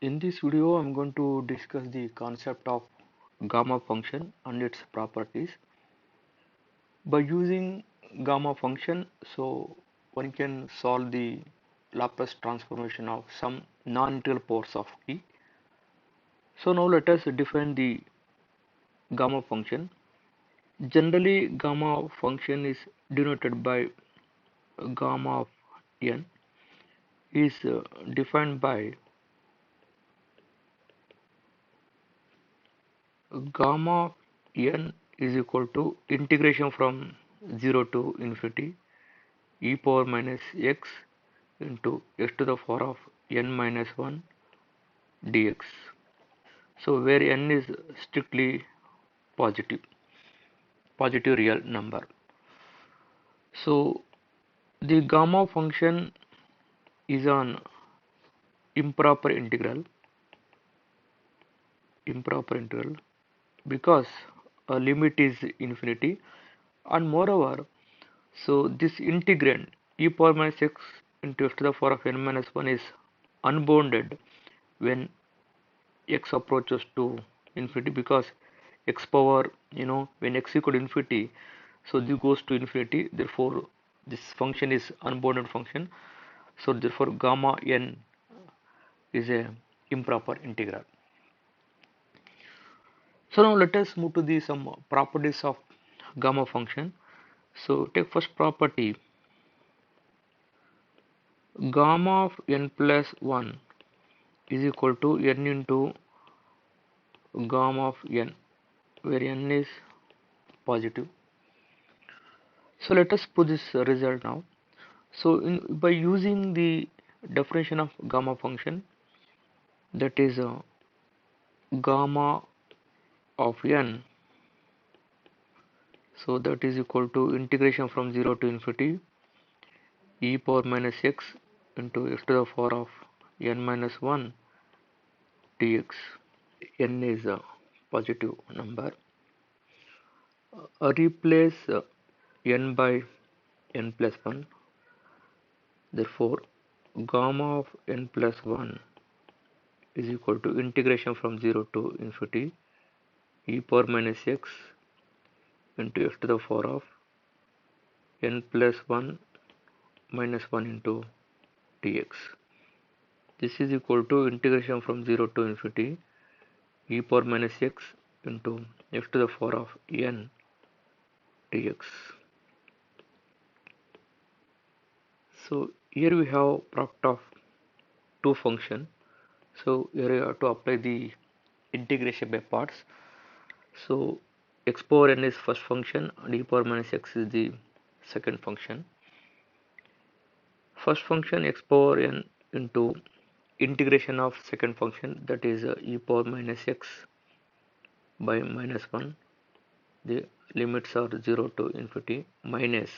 In this video, I'm going to discuss the concept of gamma function and its properties. By using gamma function, one can solve the Laplace transformation of some non-integral powers of t. So now let us define the gamma function. Generally, gamma function is denoted by gamma of n is defined by gamma of n is equal to integration from 0 to infinity e power minus x into x to the power of n minus 1 dx. So where n is strictly positive, positive real number. So the gamma function is an improper integral, because a limit is infinity, and moreover, so this integrand e power minus x into x to the power of n minus 1 is unbounded when x approaches to infinity, because x power, when x equal to infinity, so this goes to infinity, therefore this function is unbounded function, so therefore gamma n is a improper integral. So now let us move to the some properties of gamma function. So take first property, gamma of n plus 1 is equal to n into gamma of n, where n is positive. So let us put this result now. So by using the definition of gamma function, that is gamma of n, so that is equal to integration from 0 to infinity e power minus x into x to the power of n minus 1 dx. N is a positive number. Replace n by n plus 1. Therefore, gamma of n plus 1 is equal to integration from 0 to infinity e power minus x into x to the power of n plus 1 minus 1 into dx. This is equal to integration from 0 to infinity e power minus x into x to the power of n dx. So here we have product of two function. So here you have to apply the integration by parts. So x power n is first function and e power minus x is the second function. First function x power n into integration of second function, that is e power minus x by minus 1, the limits are 0 to infinity, minus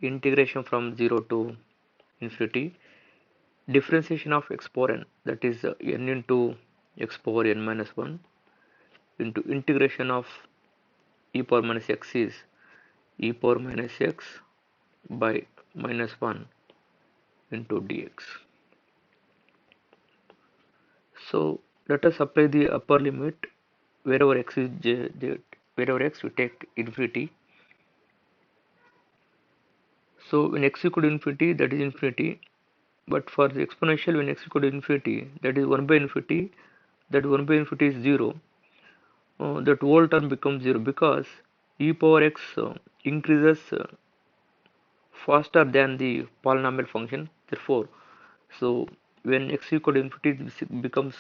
integration from 0 to infinity differentiation of x power n, that is n into x power n minus 1 into integration of e power minus x is e power minus x by minus 1 into dx. So let us apply the upper limit wherever x is wherever x we take infinity. So when x equal to infinity, that is infinity, but for the exponential when x equal to infinity, that is 1 by infinity, that 1 by infinity is 0, that whole term becomes 0, because e power x increases faster than the polynomial function. Therefore, so when x equal to infinity, this becomes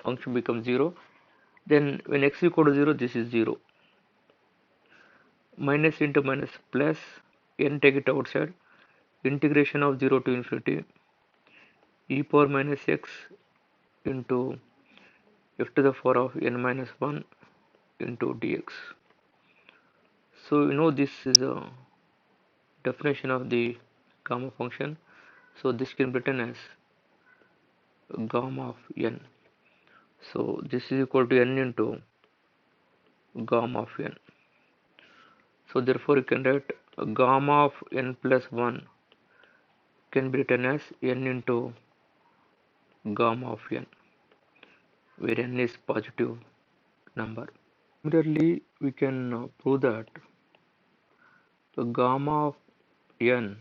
function becomes 0. Then when x equal to 0, this is 0. Minus into minus plus, n take it outside, integration of 0 to infinity e power minus x into f to the power of n minus 1 into dx. So this is a definition of the gamma function. So this can be written as gamma of n. So this is equal to n into gamma of n. So therefore you can write gamma of n plus 1 can be written as n into gamma of n, where n is positive number. Similarly, we can prove that the gamma of n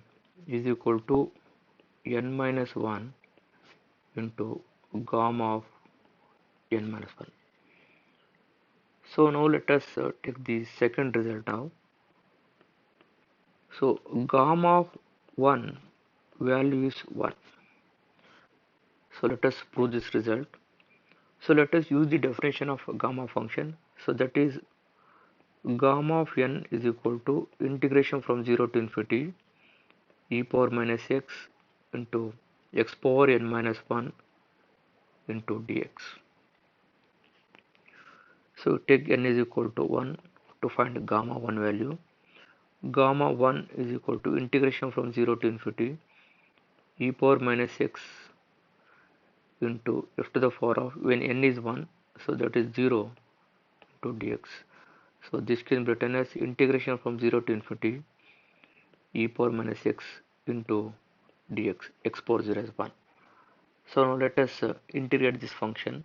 is equal to n minus 1 into gamma of n minus 1. So now let us take the second result now. So gamma of 1 value is 1. So let us prove this result. So let us use the definition of gamma function. So that is gamma of n is equal to integration from 0 to infinity e power minus x into x power n minus 1 into dx. So take n is equal to 1 to find gamma 1 value. Gamma 1 is equal to integration from 0 to infinity e power minus x into f to the power of, when n is 1, so that is 0 to dx. So this can be written as integration from 0 to infinity e power minus x into dx, x power 0 is 1. So now let us integrate this function.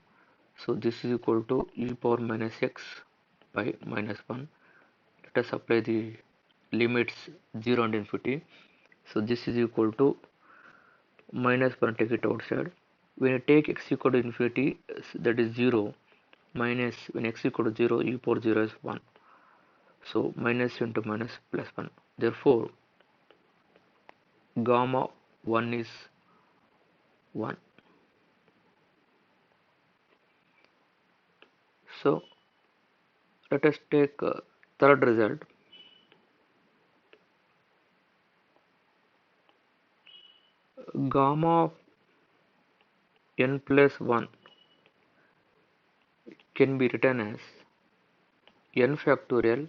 So this is equal to e power minus x by minus 1. Let us apply the limits 0 and infinity. So this is equal to minus 1, take it outside. When I take x equal to infinity, that is 0, minus when x equal to 0, e power 0 is 1. So minus into minus plus 1. Therefore, gamma 1 is 1. So let us take third result. Gamma of n plus 1 can be written as n factorial,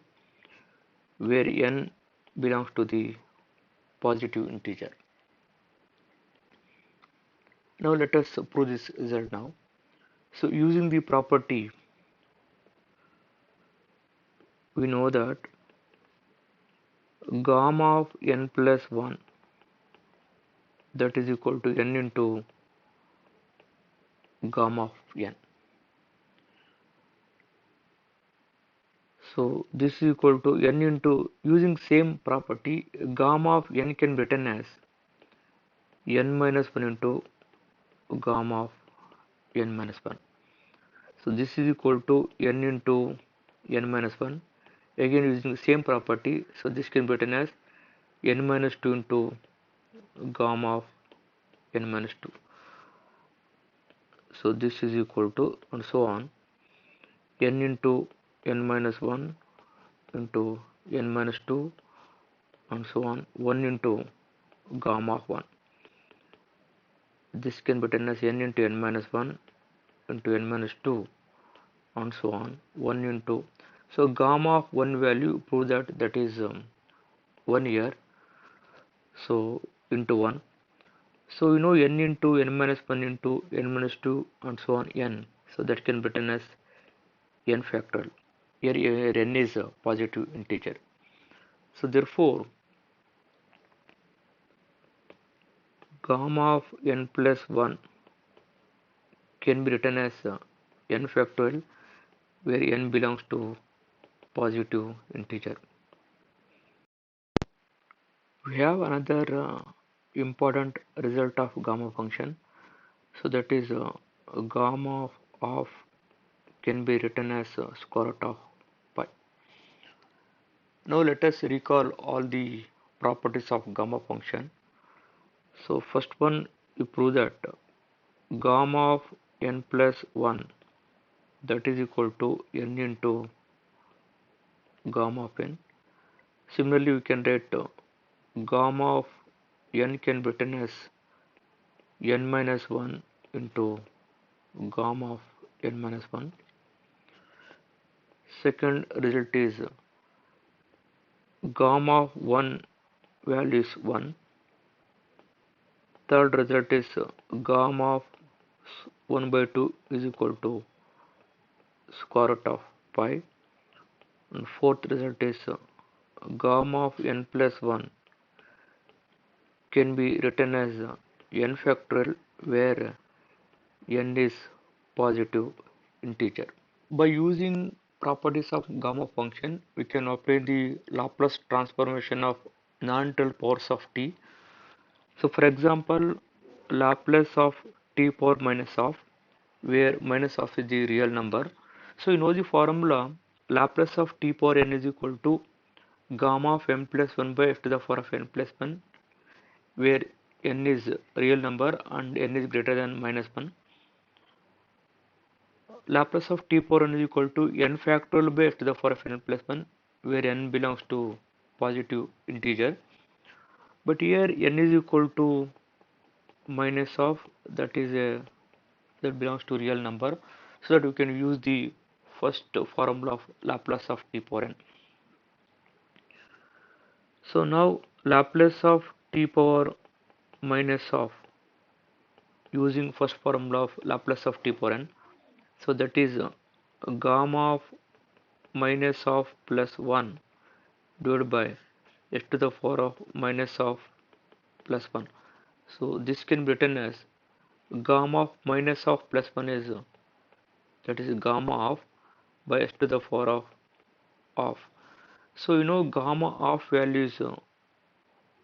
where n belongs to the positive integer. Now let us prove this result now. So using the property, we know that gamma of n plus 1, that is equal to n into gamma of n. So this is equal to n into, using same property, gamma of n can be written as n minus 1 into gamma of n minus 1. So this is equal to n into n minus 1. Again using the same property, so this can be written as n minus 2 into gamma of n minus 2. So this is equal to, and so on, n into n minus 1 into n minus 2, and so on, 1 into gamma of 1. This can be written as n into n minus 1 into n minus 2, and so on, 1 into, so gamma of 1 value, prove that is 1 here, so into 1. So you know n into n minus 1 into n minus 2 and so on n, so that can be written as n factorial. Here n is a positive integer. So therefore, gamma of n plus 1 can be written as n factorial, where n belongs to positive integer. We have another important result of gamma function. So that is gamma of can be written as square root of pi. Now let us recall all the properties of gamma function. So first one, you prove that gamma of n plus 1, that is equal to n into gamma of n. Similarly, we can write gamma of n can be written as n minus 1 into gamma of n minus 1. Second result is gamma of 1 value is 1. Third result is gamma of 1 by 2 is equal to square root of pi. And fourth result is gamma of n plus 1 can be written as n factorial, where n is positive integer. By using properties of gamma function, we can apply the Laplace transformation of non-natural powers of t. So for example, Laplace of t power minus of, where minus of is the real number. So you know the formula, Laplace of t power n is equal to gamma of n plus 1 by f to the power of n plus 1, where n is real number and n is greater than minus 1. Laplace of t power n is equal to n factorial by f to the power of n plus 1, where n belongs to positive integer. But here n is equal to minus of, that is a, that belongs to real number, so that we can use the first formula of Laplace of t power n. So now Laplace of t power minus of, using first formula of Laplace of t power n, so that is gamma of minus of plus 1 divided by s to the power of minus of plus 1. So this can be written as gamma of minus of plus 1 is, that is gamma of by s to the power of. So you know gamma of value is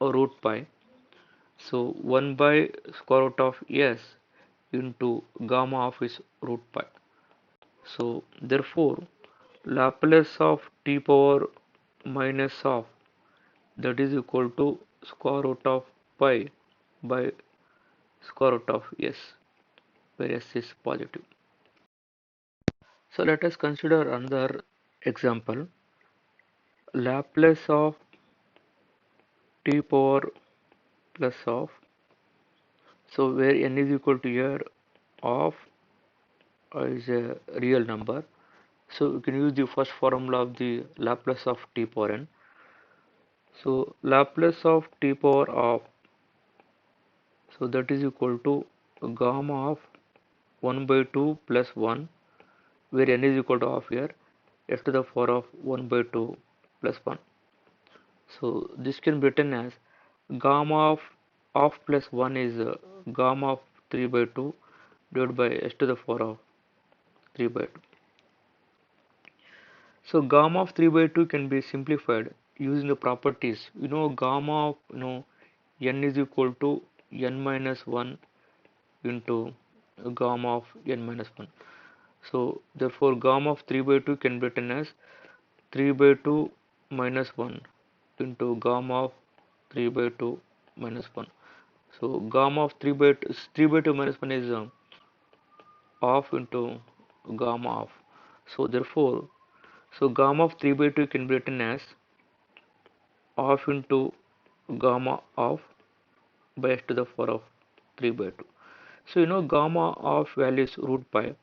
root pi. So 1 by square root of s into gamma of is root pi. So therefore Laplace of t power minus of, that is equal to square root of pi by square root of s, where s is positive. So let us consider another example. Laplace of t power plus of, so where n is equal to here of is a real number. So we can use the first formula of the Laplace of t power n. So Laplace of t power of, so that is equal to gamma of 1 by 2 plus 1, where n is equal to half here, f to the power of 1 by 2 plus 1. So this can be written as gamma of half plus 1 is gamma of 3 by 2 divided by s to the power of 3 by 2. So gamma of 3 by 2 can be simplified using the properties. You know gamma of, n is equal to n minus 1 into gamma of n minus 1. So therefore gamma of 3 by 2 can be written as 3 by 2 minus 1 into gamma of 3 by 2 minus 1. So gamma of 3 by 2 minus 1 is half into gamma of. So therefore, so gamma of 3 by 2 can be written as half into gamma of by s to the power of 3 by 2. So you know gamma of value is root pi,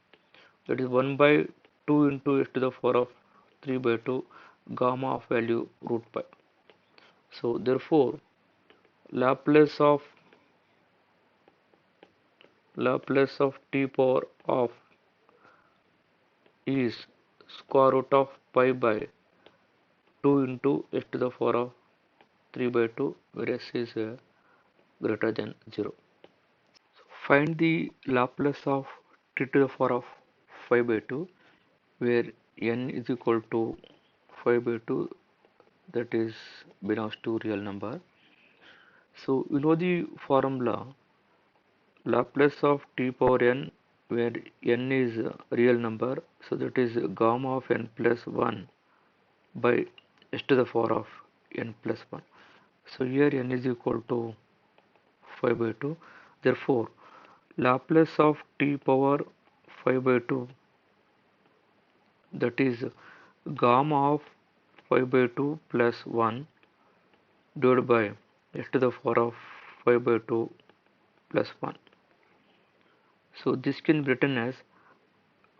that is 1 by 2 into s to the power of 3 by 2, gamma of value root pi. So therefore Laplace of t power of is square root of pi by 2 into s to the power of 3 by 2, where s is greater than 0. So find the Laplace of t to the power of 5 by 2, where n is equal to 5 by 2, that is belongs to real number. So you know the formula Laplace of t power n, where n is a real number, so that is gamma of n plus 1 by s to the power of n plus 1. So here n is equal to 5 by 2. Therefore Laplace of t power 5 by 2, that is gamma of 5 by 2 plus 1 divided by s to the power of 5 by 2 plus 1. So this can be written as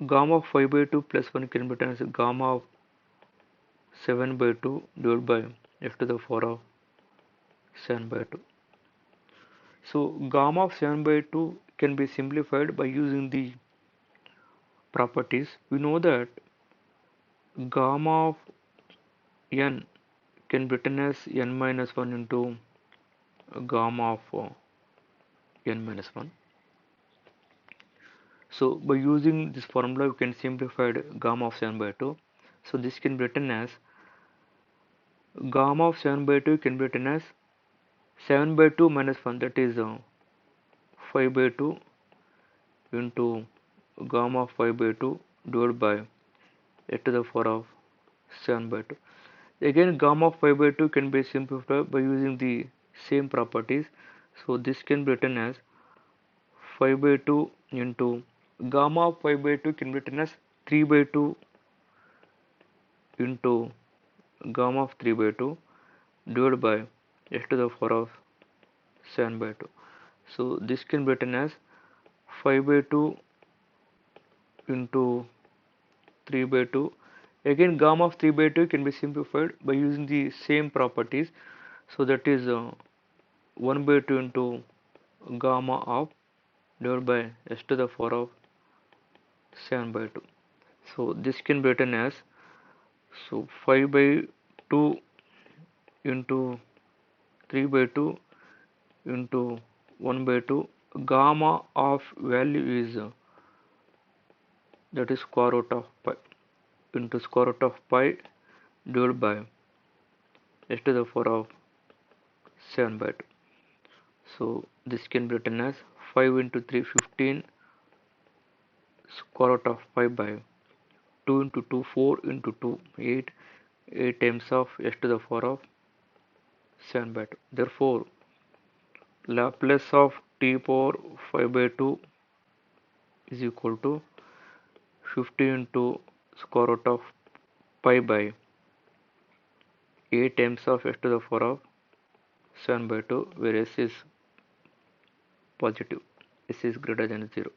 gamma of 5 by 2 plus 1 can be written as gamma of 7 by 2 divided by f to the power of 7 by 2. So gamma of 7 by 2 can be simplified by using the properties. We know that gamma of n can be written as n minus 1 into gamma of n minus 1. So by using this formula, we can simplify gamma of 7 by 2. So this can be written as gamma of 7 by 2 can be written as 7 by 2 minus 1, that is 5 by 2 into gamma of 5 by 2 divided by a to the power of 7 by 2. Again, gamma of 5 by 2 can be simplified by using the same properties. So this can be written as 5 by 2 into gamma of 5 by 2 can be written as 3 by 2 into gamma of 3 by 2 divided by s to the power of 7 by 2. So this can be written as 5 by 2 into 3 by 2. Again, gamma of 3 by 2 can be simplified by using the same properties. So that is 1 by 2 into gamma of divided by s to the power of 7 by 2. So this can be written as 5 by 2 into 3 by 2 into 1 by 2. Gamma of value is that is square root of pi into square root of pi divided by s to the power of 7 by 2. So this can be written as 5 into 3 15 square root of 5 by 2 into 2 4 into 2 8 8 times of s to the power of 7 by 2. Therefore, Laplace of t power 5 by 2 is equal to 50 into square root of pi by 8 times of s to the power of 7 by 2, where s is positive, s is greater than 0.